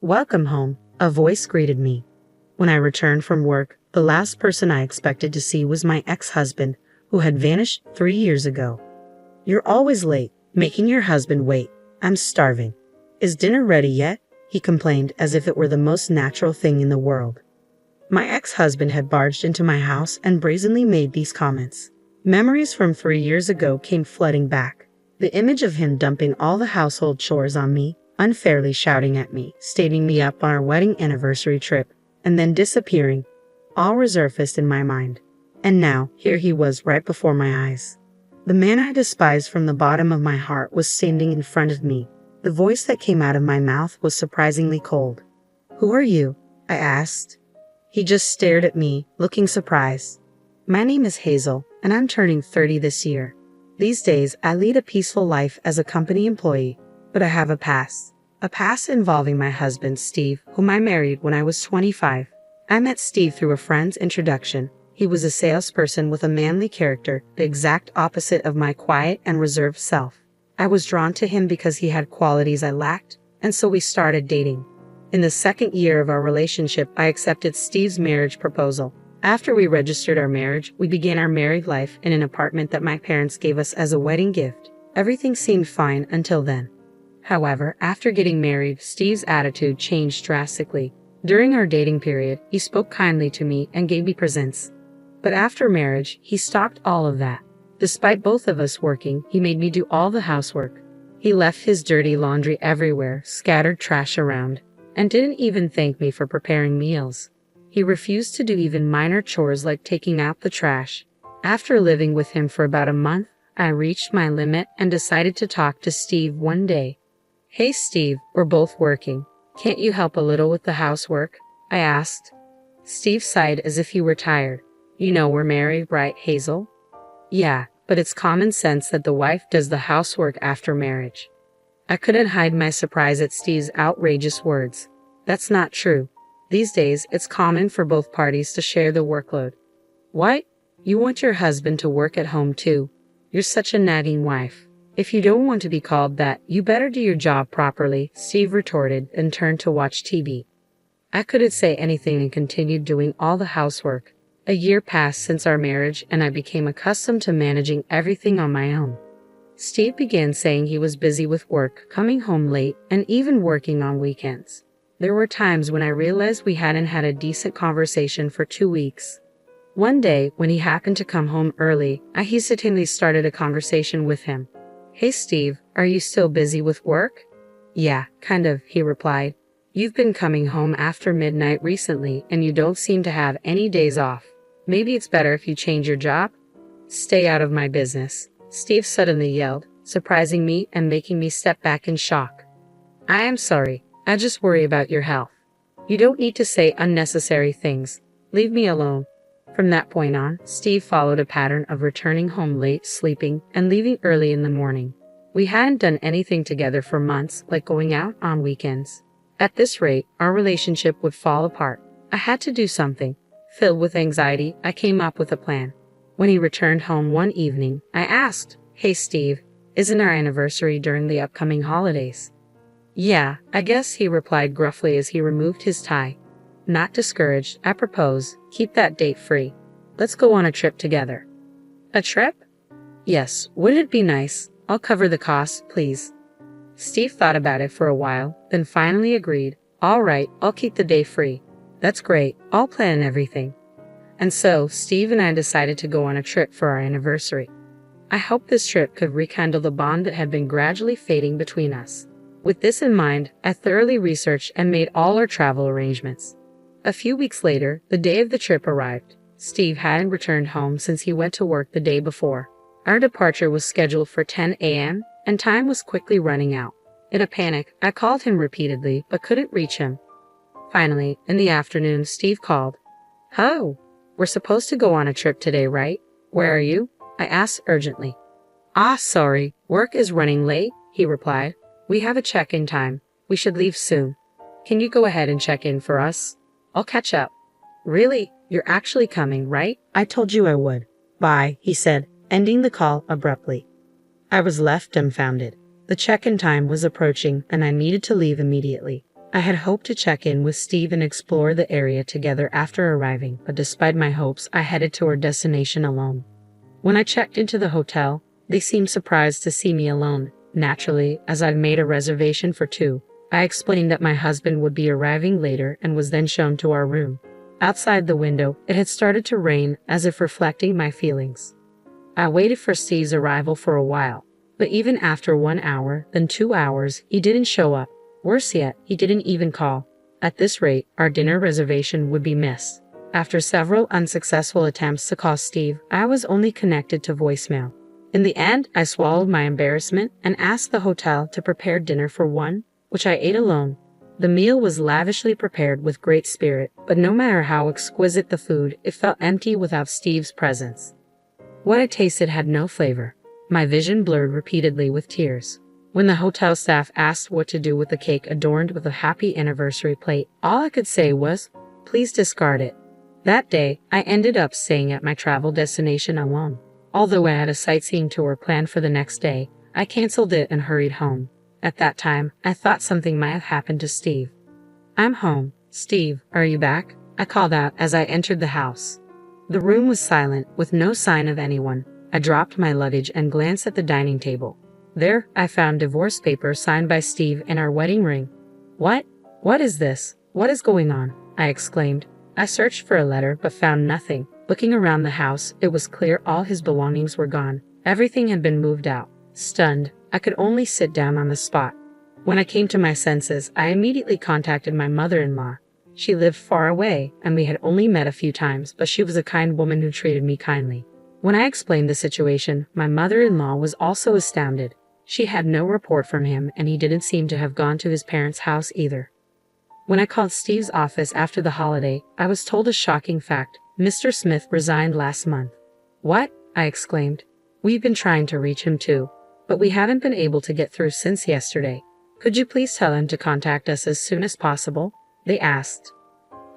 Welcome home, a voice greeted me. When I returned from work, the last person I expected to see was my ex-husband, who had vanished 3 years ago. You're always late, making your husband wait. I'm starving. Is dinner ready yet? He complained as if it were the most natural thing in the world. My ex-husband had barged into my house and brazenly made these comments. Memories from 3 years ago came flooding back. The image of him dumping all the household chores on me, unfairly shouting at me, stating me up on our wedding anniversary trip, and then disappearing, all resurfaced in my mind. And now, here he was right before my eyes. The man I despised from the bottom of my heart was standing in front of me. The voice that came out of my mouth was surprisingly cold. "Who are you?" I asked. He just stared at me, looking surprised. "My name is Hazel, and I'm turning 30 this year. These days, I lead a peaceful life as a company employee, but I have a past. A past involving my husband, Steve, whom I married when I was 25. I met Steve through a friend's introduction. He was a salesperson with a manly character, the exact opposite of my quiet and reserved self. I was drawn to him because he had qualities I lacked, and so we started dating. In the second year of our relationship, I accepted Steve's marriage proposal. After we registered our marriage, we began our married life in an apartment that my parents gave us as a wedding gift. Everything seemed fine until then. However, after getting married, Steve's attitude changed drastically. During our dating period, he spoke kindly to me and gave me presents. But after marriage, he stopped all of that. Despite both of us working, he made me do all the housework. He left his dirty laundry everywhere, scattered trash around, and didn't even thank me for preparing meals. He refused to do even minor chores like taking out the trash. After living with him for about a month, I reached my limit and decided to talk to Steve one day. "Hey Steve, we're both working. Can't you help a little with the housework?" I asked. Steve sighed as if he were tired. "You know we're married, right, Hazel?" "Yeah, but it's common sense that the wife does the housework after marriage." I couldn't hide my surprise at Steve's outrageous words. "That's not true. These days, it's common for both parties to share the workload." "What? You want your husband to work at home too? You're such a nagging wife. If you don't want to be called that, you better do your job properly," Steve retorted and turned to watch TV. I couldn't say anything and continued doing all the housework. A year passed since our marriage and I became accustomed to managing everything on my own. Steve began saying he was busy with work, coming home late, and even working on weekends. There were times when I realized we hadn't had a decent conversation for 2 weeks. One day, when he happened to come home early, I hesitantly started a conversation with him. "Hey Steve, are you still busy with work?" "Yeah, kind of," he replied. "You've been coming home after midnight recently and you don't seem to have any days off. Maybe it's better if you change your job?" "Stay out of my business," Steve suddenly yelled, surprising me and making me step back in shock. "I am sorry. I just worry about your health. You don't need to say unnecessary things. Leave me alone." From that point on, Steve followed a pattern of returning home late, sleeping, and leaving early in the morning. We hadn't done anything together for months, like going out on weekends. At this rate, our relationship would fall apart. I had to do something. Filled with anxiety, I came up with a plan. When he returned home one evening, I asked, "Hey Steve, isn't our anniversary during the upcoming holidays?" "Yeah, I guess," he replied gruffly as he removed his tie. Not discouraged, I propose, "Keep that date free. Let's go on a trip together." "A trip?" "Yes, wouldn't it be nice? I'll cover the cost, please." Steve thought about it for a while, then finally agreed. "All right, I'll keep the day free." "That's great. I'll plan everything." And so, Steve and I decided to go on a trip for our anniversary. I hoped this trip could rekindle the bond that had been gradually fading between us. With this in mind, I thoroughly researched and made all our travel arrangements. A few weeks later, the day of the trip arrived. Steve hadn't returned home since he went to work the day before. Our departure was scheduled for 10 a.m., and time was quickly running out. In a panic, I called him repeatedly but couldn't reach him. Finally, in the afternoon, Steve called. "Hello, we're supposed to go on a trip today, right? Where are you?" I asked urgently. Sorry, work is running late," he replied. "We have a check-in time. We should leave soon. Can you go ahead and check in for us? I'll catch up." "Really? You're actually coming, right?" "I told you I would. Bye," he said, ending the call abruptly. I was left dumbfounded. The check-in time was approaching and I needed to leave immediately. I had hoped to check in with Steve and explore the area together after arriving, but despite my hopes, I headed to our destination alone. When I checked into the hotel, they seemed surprised to see me alone. Naturally, as I'd made a reservation for two, I explained that my husband would be arriving later and was then shown to our room. Outside the window, it had started to rain, as if reflecting my feelings. I waited for Steve's arrival for a while, but even after 1 hour, then 2 hours, he didn't show up. Worse yet, he didn't even call. At this rate, our dinner reservation would be missed. After several unsuccessful attempts to call Steve, I was only connected to voicemail. In the end, I swallowed my embarrassment and asked the hotel to prepare dinner for one, which I ate alone. The meal was lavishly prepared with great spirit, but no matter how exquisite the food, it felt empty without Steve's presence. What I tasted had no flavor. My vision blurred repeatedly with tears. When the hotel staff asked what to do with the cake adorned with a happy anniversary plate, all I could say was, "Please discard it." That day, I ended up staying at my travel destination alone. Although I had a sightseeing tour planned for the next day, I canceled it and hurried home. At that time, I thought something might have happened to Steve. "I'm home. Steve, are you back?" I called out as I entered the house. The room was silent, with no sign of anyone. I dropped my luggage and glanced at the dining table. There, I found divorce papers signed by Steve and our wedding ring. "What? What is this? What is going on?" I exclaimed. I searched for a letter but found nothing. Looking around the house, it was clear all his belongings were gone. Everything had been moved out. Stunned, I could only sit down on the spot. When I came to my senses, I immediately contacted my mother-in-law. She lived far away, and we had only met a few times, but she was a kind woman who treated me kindly. When I explained the situation, my mother-in-law was also astounded. She had no report from him, and he didn't seem to have gone to his parents' house either. When I called Steve's office after the holiday, I was told a shocking fact. Mr. Smith resigned last month. "What?" I exclaimed. "We've been trying to reach him too, but we haven't been able to get through since yesterday. Could you please tell him to contact us as soon as possible?" they asked.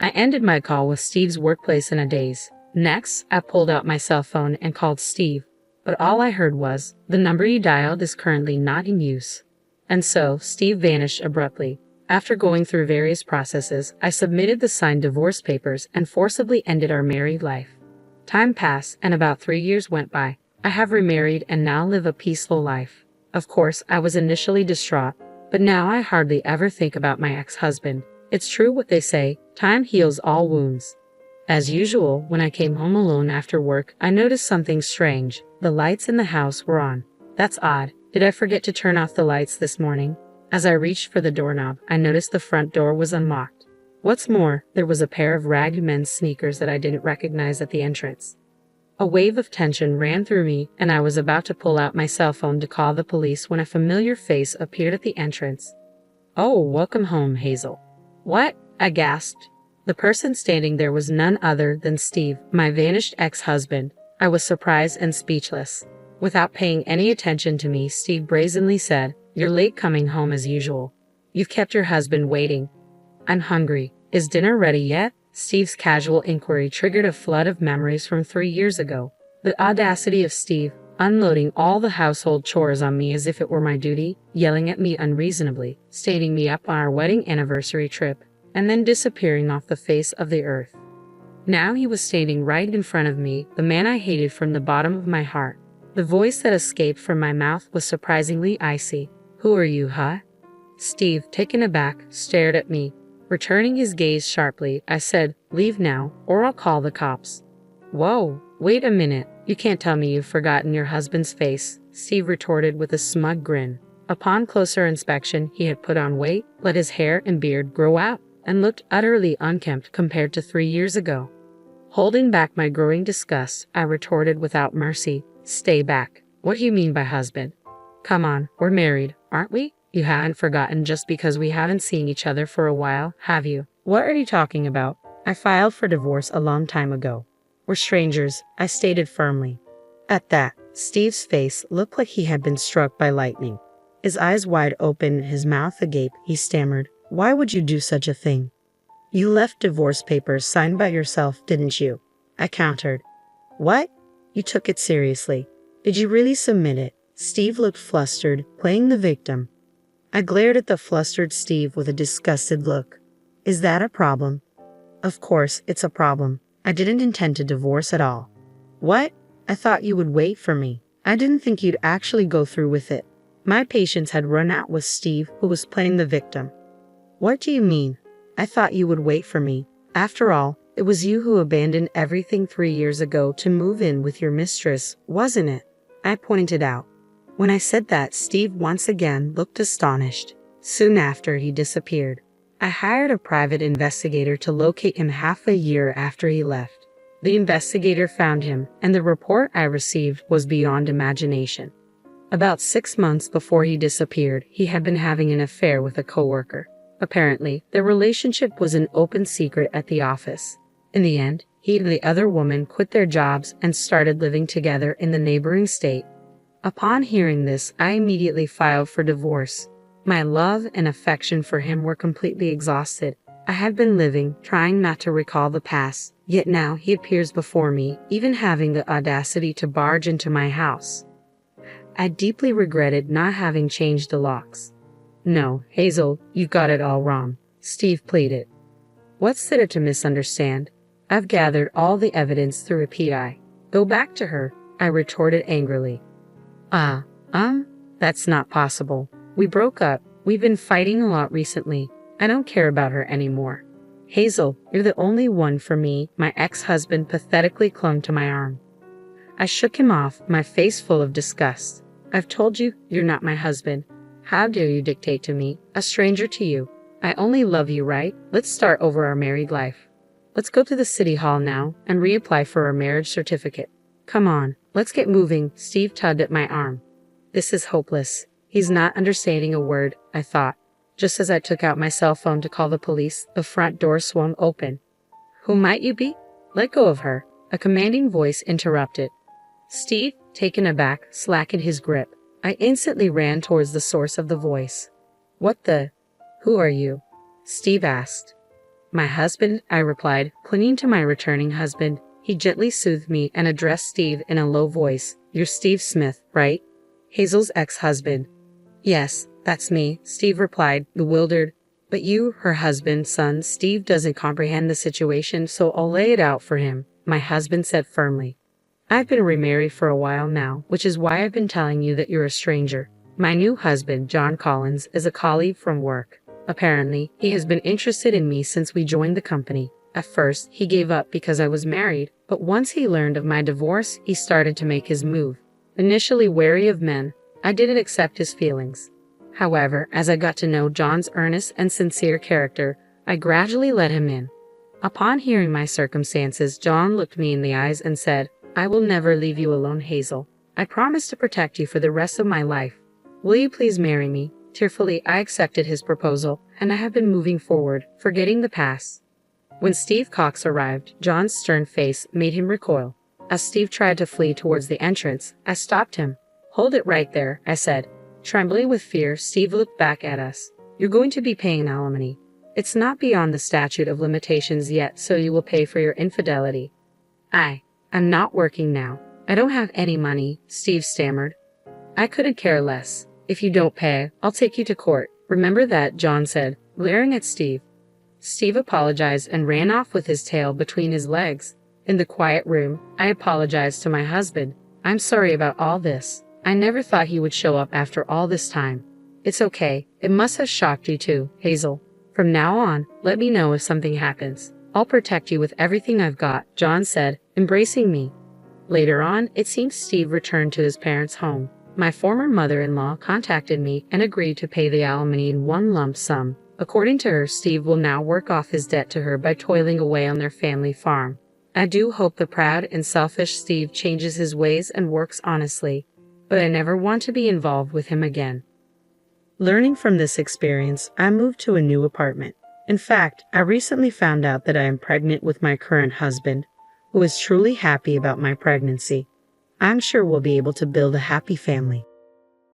I ended my call with Steve's workplace in a daze. Next, I pulled out my cell phone and called Steve, but all I heard was, "The number you dialed is currently not in use." And so, Steve vanished abruptly. After going through various processes, I submitted the signed divorce papers and forcibly ended our married life. Time passed, and about 3 years went by. I have remarried and now live a peaceful life. Of course, I was initially distraught, but now I hardly ever think about my ex-husband. It's true what they say, time heals all wounds. As usual, when I came home alone after work, I noticed something strange. The lights in the house were on. That's odd. Did I forget to turn off the lights this morning? As I reached for the doorknob, I noticed the front door was unlocked. What's more, there was a pair of ragged men's sneakers that I didn't recognize at the entrance. A wave of tension ran through me, and I was about to pull out my cell phone to call the police when a familiar face appeared at the entrance. "Oh, welcome home, Hazel." "What?" I gasped. The person standing there was none other than Steve, my vanished ex-husband. I was surprised and speechless. Without paying any attention to me, Steve brazenly said, "You're late coming home as usual. You've kept your husband waiting." "I'm hungry. Is dinner ready yet?" Steve's casual inquiry triggered a flood of memories from 3 years ago. The audacity of Steve, unloading all the household chores on me as if it were my duty, yelling at me unreasonably, staying me up on our wedding anniversary trip, and then disappearing off the face of the earth. Now he was standing right in front of me, the man I hated from the bottom of my heart. The voice that escaped from my mouth was surprisingly icy. "Who are you, huh?" Steve, taken aback, stared at me. Returning his gaze sharply, I said, "Leave now, or I'll call the cops." "Whoa, wait a minute. You can't tell me you've forgotten your husband's face," Steve retorted with a smug grin. Upon closer inspection, he had put on weight, let his hair and beard grow out, and looked utterly unkempt compared to 3 years ago. Holding back my growing disgust, I retorted without mercy, "Stay back. What do you mean by husband? Come on, we're married, aren't we? You haven't forgotten just because we haven't seen each other for a while, have you?" "What are you talking about? I filed for divorce a long time ago. We're strangers," I stated firmly. At that, Steve's face looked like he had been struck by lightning. His eyes wide open, his mouth agape, he stammered, "Why would you do such a thing?" "You left divorce papers signed by yourself, didn't you?" I countered. "What? You took it seriously? Did you really submit it?" Steve looked flustered, playing the victim. I glared at the flustered Steve with a disgusted look. Is that a problem? Of course, it's a problem. I didn't intend to divorce at all. What? I thought you would wait for me. I didn't think you'd actually go through with it. My patience had run out with Steve, who was playing the victim. What do you mean? I thought you would wait for me. After all, it was you who abandoned everything 3 years ago to move in with your mistress, wasn't it? I pointed out. When I said that, Steve once again looked astonished. Soon after, he disappeared. I hired a private investigator to locate him half a year after he left. The investigator found him, and the report I received was beyond imagination. About 6 months before he disappeared, he had been having an affair with a coworker. Apparently, their relationship was an open secret at the office. In the end, he and the other woman quit their jobs and started living together in the neighboring state. Upon hearing this, I immediately filed for divorce. My love and affection for him were completely exhausted. I had been living, trying not to recall the past, yet now he appears before me, even having the audacity to barge into my house. I deeply regretted not having changed the locks. No, Hazel, you got it all wrong, Steve pleaded. What's there to misunderstand? I've gathered all the evidence through a PI. Go back to her, I retorted angrily. That's not possible. We broke up. We've been fighting a lot recently. I don't care about her anymore. Hazel, you're the only one for me, my ex-husband pathetically clung to my arm. I shook him off, my face full of disgust. I've told you, you're not my husband. How dare you dictate to me, a stranger to you? I only love you, right? Let's start over our married life. Let's go to the city hall now and reapply for our marriage certificate. Come on, let's get moving, Steve tugged at my arm. This is hopeless. He's not understanding a word, I thought. Just as I took out my cell phone to call the police, the front door swung open. Who might you be? Let go of her, a commanding voice interrupted. Steve, taken aback, slackened his grip. I instantly ran towards the source of the voice. What the? Who are you? Steve asked. My husband, I replied, clinging to my returning husband. He gently soothed me and addressed Steve in a low voice. You're Steve Smith, right? Hazel's ex-husband. Yes, that's me, Steve replied, bewildered. But you, her husband, son, Steve doesn't comprehend the situation, so I'll lay it out for him, my husband said firmly. I've been remarried for a while now, which is why I've been telling you that you're a stranger. My new husband, John Collins, is a colleague from work. Apparently, he has been interested in me since we joined the company. At first, he gave up because I was married, but once he learned of my divorce, he started to make his move. Initially wary of men, I didn't accept his feelings. However, as I got to know John's earnest and sincere character, I gradually let him in. Upon hearing my circumstances, John looked me in the eyes and said, I will never leave you alone, Hazel. I promise to protect you for the rest of my life. Will you please marry me? Tearfully, I accepted his proposal, and I have been moving forward, forgetting the past. When Steve Cox arrived, John's stern face made him recoil. As Steve tried to flee towards the entrance, I stopped him. Hold it right there, I said. Trembling with fear, Steve looked back at us. You're going to be paying alimony. It's not beyond the statute of limitations yet, so you will pay for your infidelity. I'm not working now. I don't have any money, Steve stammered. I couldn't care less. If you don't pay, I'll take you to court. Remember that, John said, glaring at Steve. Steve apologized and ran off with his tail between his legs. In the quiet room, I apologized to my husband. I'm sorry about all this. I never thought he would show up after all this time. It's okay. It must have shocked you too, Hazel. From now on, let me know if something happens. I'll protect you with everything I've got, John said, embracing me. Later on, it seems Steve returned to his parents' home. My former mother-in-law contacted me and agreed to pay the alimony in one lump sum. According to her, Steve will now work off his debt to her by toiling away on their family farm. I do hope the proud and selfish Steve changes his ways and works honestly, but I never want to be involved with him again. Learning from this experience, I moved to a new apartment. In fact, I recently found out that I am pregnant with my current husband, who is truly happy about my pregnancy. I'm sure we'll be able to build a happy family.